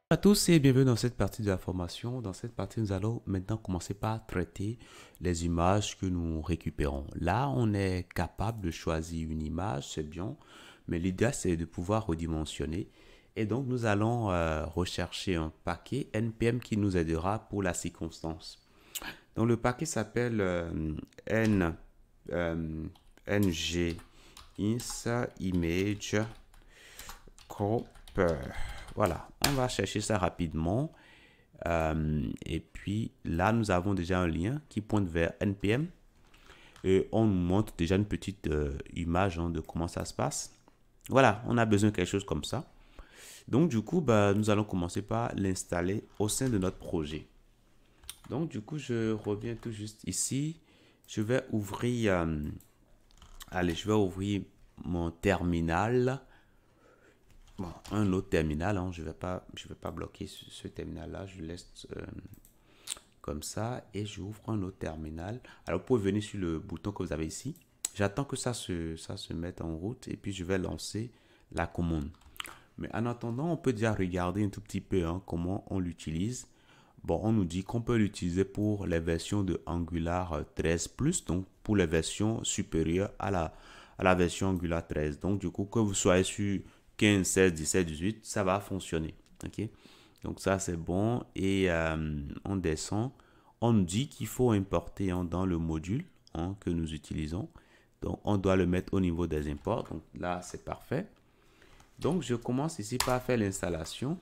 Bonjour à tous et bienvenue dans cette partie de la formation. Dans cette partie, nous allons maintenant commencer par traiter les images que nous récupérons. Là, on est capable de choisir une image, c'est bien, mais l'idée, c'est de pouvoir redimensionner. Et donc, nous allons rechercher un paquet NPM qui nous aidera pour la circonstance. Donc, le paquet s'appelle euh, ng image cropper. Voilà, on va chercher ça rapidement. Et puis là, nous avons déjà un lien qui pointe vers NPM. Et on nous montre déjà une petite image de comment ça se passe. Voilà, on a besoin de quelque chose comme ça. Donc du coup, nous allons commencer par l'installer au sein de notre projet. Donc du coup, je reviens tout juste ici. Je vais ouvrir, allez, je vais ouvrir mon terminal. Bon, un autre terminal, je vais pas bloquer ce terminal-là. Je laisse comme ça et j'ouvre un autre terminal. Alors, vous pouvez venir sur le bouton que vous avez ici. J'attends que ça se mette en route et puis je vais lancer la commande. Mais en attendant, on peut déjà regarder un tout petit peu comment on l'utilise. Bon, on nous dit qu'on peut l'utiliser pour les versions de Angular 13 Plus, donc pour les versions supérieures à la version Angular 13. Donc, du coup, que vous soyez sur 15, 16, 17, 18, ça va fonctionner. OK? Donc, ça, c'est bon. Et on descend. On nous dit qu'il faut importer dans le module que nous utilisons. Donc, on doit le mettre au niveau des imports. Donc, là, c'est parfait. Donc, je commence ici par faire l'installation.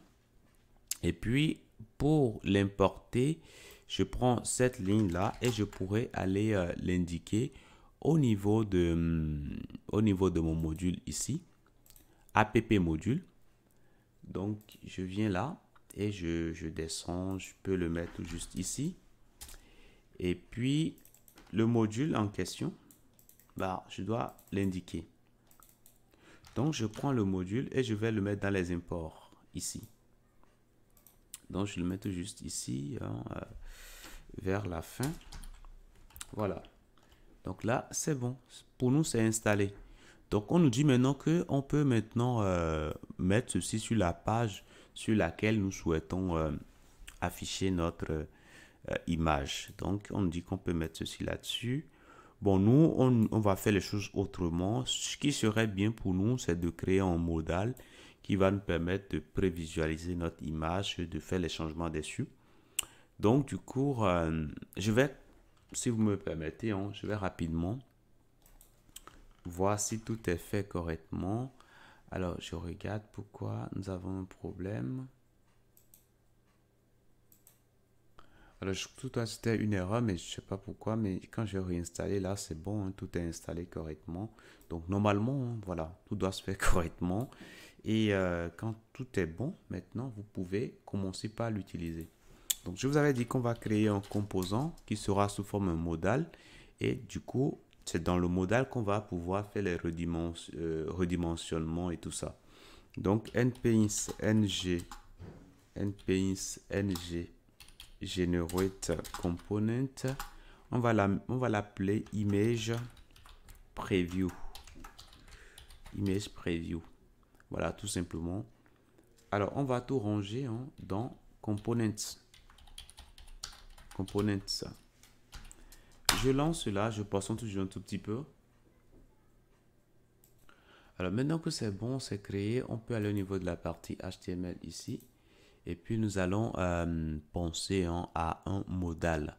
Et puis, pour l'importer, je prends cette ligne-là et je pourrais aller l'indiquer au niveau de mon module ici, app module. Donc, je viens là et je descends, je peux le mettre juste ici. Et puis, le module en question, je dois l'indiquer. Donc, je prends le module et je vais le mettre dans les imports ici. Donc, je le mets tout juste ici, vers la fin. Voilà. Donc là, c'est bon. Pour nous, c'est installé. Donc, on nous dit maintenant qu'on peut maintenant mettre ceci sur la page sur laquelle nous souhaitons afficher notre image. Donc, on nous dit qu'on peut mettre ceci là-dessus. Bon, nous, on va faire les choses autrement. Ce qui serait bien pour nous, c'est de créer un modal qui va nous permettre de prévisualiser notre image, de faire les changements dessus. Donc, du coup, je vais, si vous me permettez, je vais rapidement voir si tout est fait correctement. Alors, je regarde pourquoi nous avons un problème. Alors, tout à c'était une erreur, mais je ne sais pas pourquoi. Mais quand j'ai réinstallé, là, c'est bon, tout est installé correctement. Donc, normalement, voilà, tout doit se faire correctement. Et quand tout est bon, maintenant, vous pouvez commencer par l'utiliser. Donc, je vous avais dit qu'on va créer un composant qui sera sous forme modal. Et du coup, c'est dans le modal qu'on va pouvoir faire les redimensionnements et tout ça. Donc, npins ng generate component. On va l'appeler image preview. Image preview. Voilà, tout simplement. Alors, on va tout ranger dans components. Components. Je lance cela, je poissonne toujours un tout petit peu. Alors, maintenant que c'est bon, c'est créé, on peut aller au niveau de la partie HTML ici. Et puis, nous allons penser à un modal.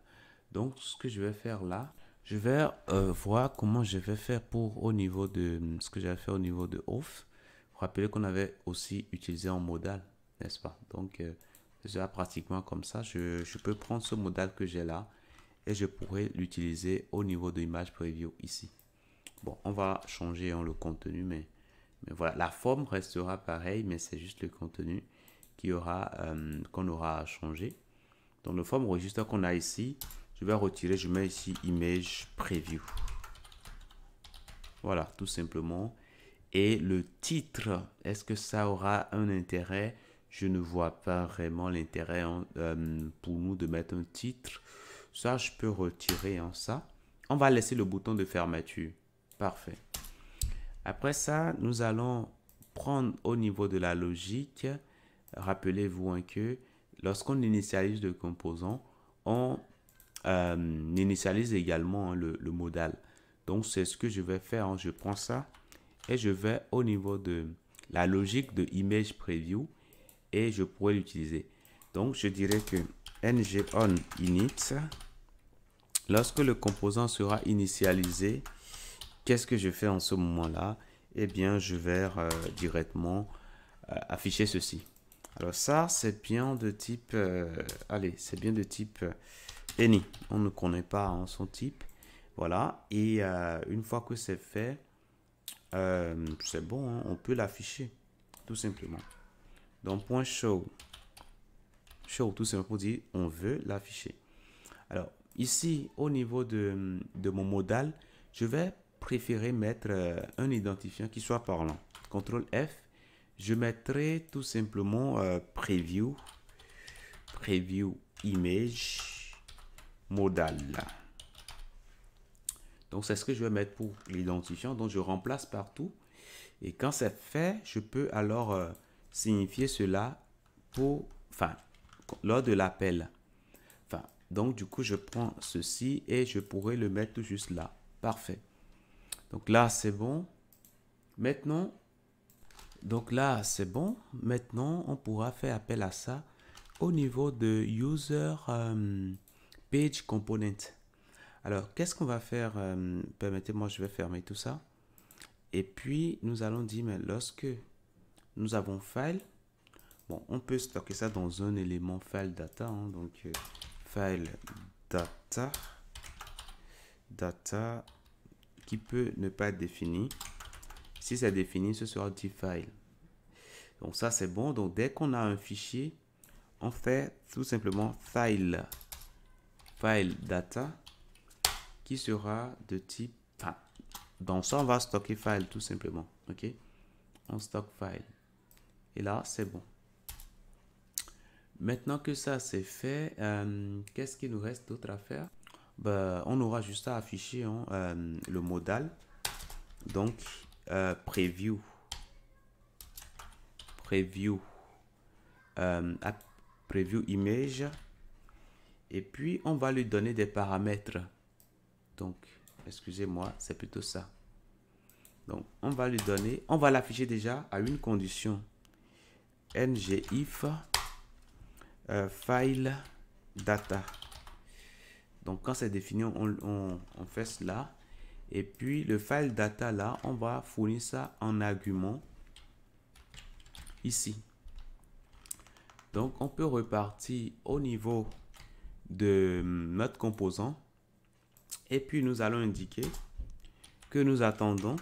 Donc, ce que je vais faire là, je vais voir comment je vais faire pour au niveau de ce que j'avais fait au niveau de off. Rappelez qu'on avait aussi utilisé un modal, n'est-ce pas? Donc, déjà pratiquement comme ça, je peux prendre ce modal que j'ai là et je pourrais l'utiliser au niveau de l'image preview ici. Bon, on va changer le contenu, mais voilà, la forme restera pareille, mais c'est juste le contenu qu'on aura à changer. Donc, le forme registre qu'on a ici, je vais retirer, je mets ici image preview. Voilà, tout simplement. Et le titre, est-ce que ça aura un intérêt? Je ne vois pas vraiment l'intérêt pour nous de mettre un titre. Ça, je peux retirer ça. On va laisser le bouton de fermeture. Parfait. Après ça, nous allons prendre au niveau de la logique rappelez-vous hein, que lorsqu'on initialise le composant, on initialise également hein, le modal. Donc, c'est ce que je vais faire. Hein. Je prends ça et je vais au niveau de la logique de image preview et je pourrais l'utiliser. Donc, je dirais que ng-on-init, lorsque le composant sera initialisé, qu'est-ce que je fais en ce moment-là? Eh bien, je vais directement afficher ceci. Alors ça, c'est bien de type, allez, c'est bien de type any. On ne connaît pas hein, son type. Voilà. Et une fois que c'est fait, c'est bon, hein, on peut l'afficher, tout simplement. Donc, point show, tout simplement pour dire on veut l'afficher. Alors, ici, au niveau de mon modal, je vais préférer mettre un identifiant qui soit parlant. CTRL F, je mettrai tout simplement preview image modal. Donc, c'est ce que je vais mettre pour l'identifiant. Donc, je remplace partout. Et quand c'est fait, je peux alors signifier cela lors de l'appel. Donc, du coup, je prends ceci et je pourrais le mettre tout juste là. Parfait. Donc là, c'est bon. Maintenant, on pourra faire appel à ça au niveau de User Page Component. Alors, qu'est-ce qu'on va faire? Permettez-moi, je vais fermer tout ça. Et puis, nous allons dire, mais lorsque nous avons file, bon, on peut stocker ça dans un élément file data. Hein, donc, file data qui peut ne pas être défini. Si c'est défini, ce sera dit file. Donc, ça, c'est bon. Donc, dès qu'on a un fichier, on fait tout simplement file data qui sera de type, dans ça, on va stocker file tout simplement. OK? On stocke file. Et là, c'est bon. Maintenant que ça, c'est fait, qu'est-ce qu'il nous reste d'autre à faire? On aura juste à afficher hein, le modal. Donc, preview image. Et puis, on va lui donner des paramètres. Donc, excusez-moi, c'est plutôt ça. Donc, on va lui donner, on va l'afficher déjà à une condition. ngIf file data. Donc, quand c'est défini, on fait cela. Et puis, le file data là, on va fournir ça en argument ici. Donc, on peut repartir au niveau de notre composant. Et puis, nous allons indiquer que nous attendons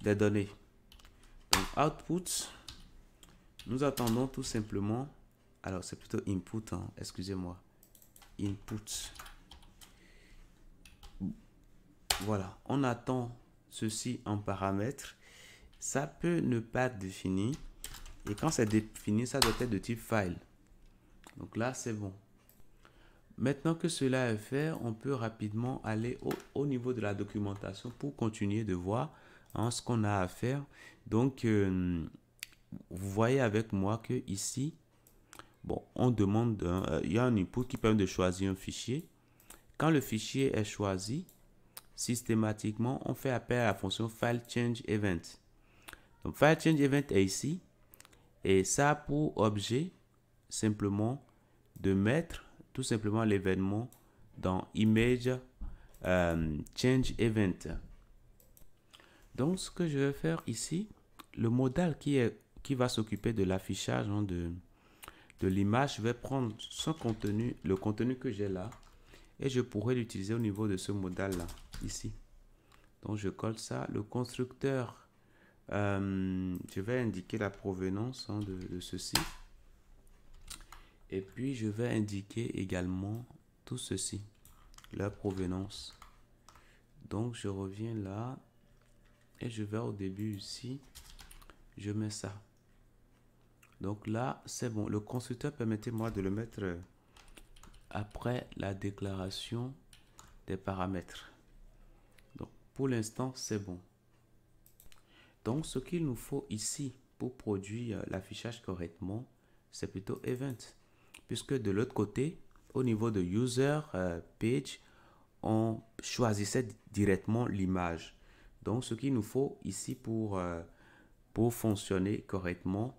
des données. Donc, output, nous attendons tout simplement, alors c'est plutôt input, hein, excusez-moi, input. Voilà, on attend ceci en paramètre. Ça peut ne pas être défini. Et quand c'est défini, ça doit être de type file. Donc là, c'est bon. Maintenant que cela est fait, on peut rapidement aller au niveau de la documentation pour continuer de voir hein, ce qu'on a à faire. Donc, vous voyez avec moi que ici, bon, on demande, il y a un input qui permet de choisir un fichier. Quand le fichier est choisi, systématiquement, on fait appel à la fonction file change event. Donc, file change event est ici. Et ça a pour objet simplement de mettre tout simplement l'événement dans image change event. Donc, ce que je vais faire ici, le modal qui va s'occuper de l'affichage hein, de l'image, je vais prendre son contenu, le contenu que j'ai là, et je pourrais l'utiliser au niveau de ce modal là, ici. Donc, je colle ça. Le constructeur, je vais indiquer la provenance hein, de ceci. Et puis, je vais indiquer également tout ceci, la provenance. Donc, je reviens là et je vais au début ici. Je mets ça. Donc là, c'est bon. Le constructeur, permettez-moi de le mettre après la déclaration des paramètres. Donc, pour l'instant, c'est bon. Donc, ce qu'il nous faut ici pour produire l'affichage correctement, c'est plutôt event. Puisque de l'autre côté, au niveau de user page, on choisissait directement l'image. Donc, ce qu'il nous faut ici pour fonctionner correctement,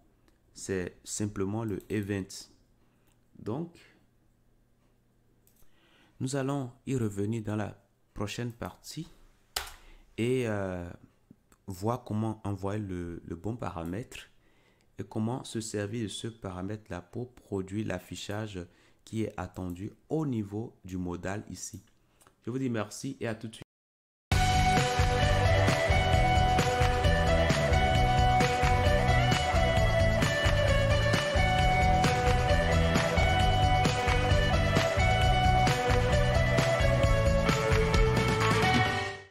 c'est simplement le event. Donc, nous allons y revenir dans la prochaine partie et voir comment envoyer le bon paramètre et comment se servir de ce paramètre-là pour produire l'affichage qui est attendu au niveau du modal ici. Je vous dis merci et à tout de suite.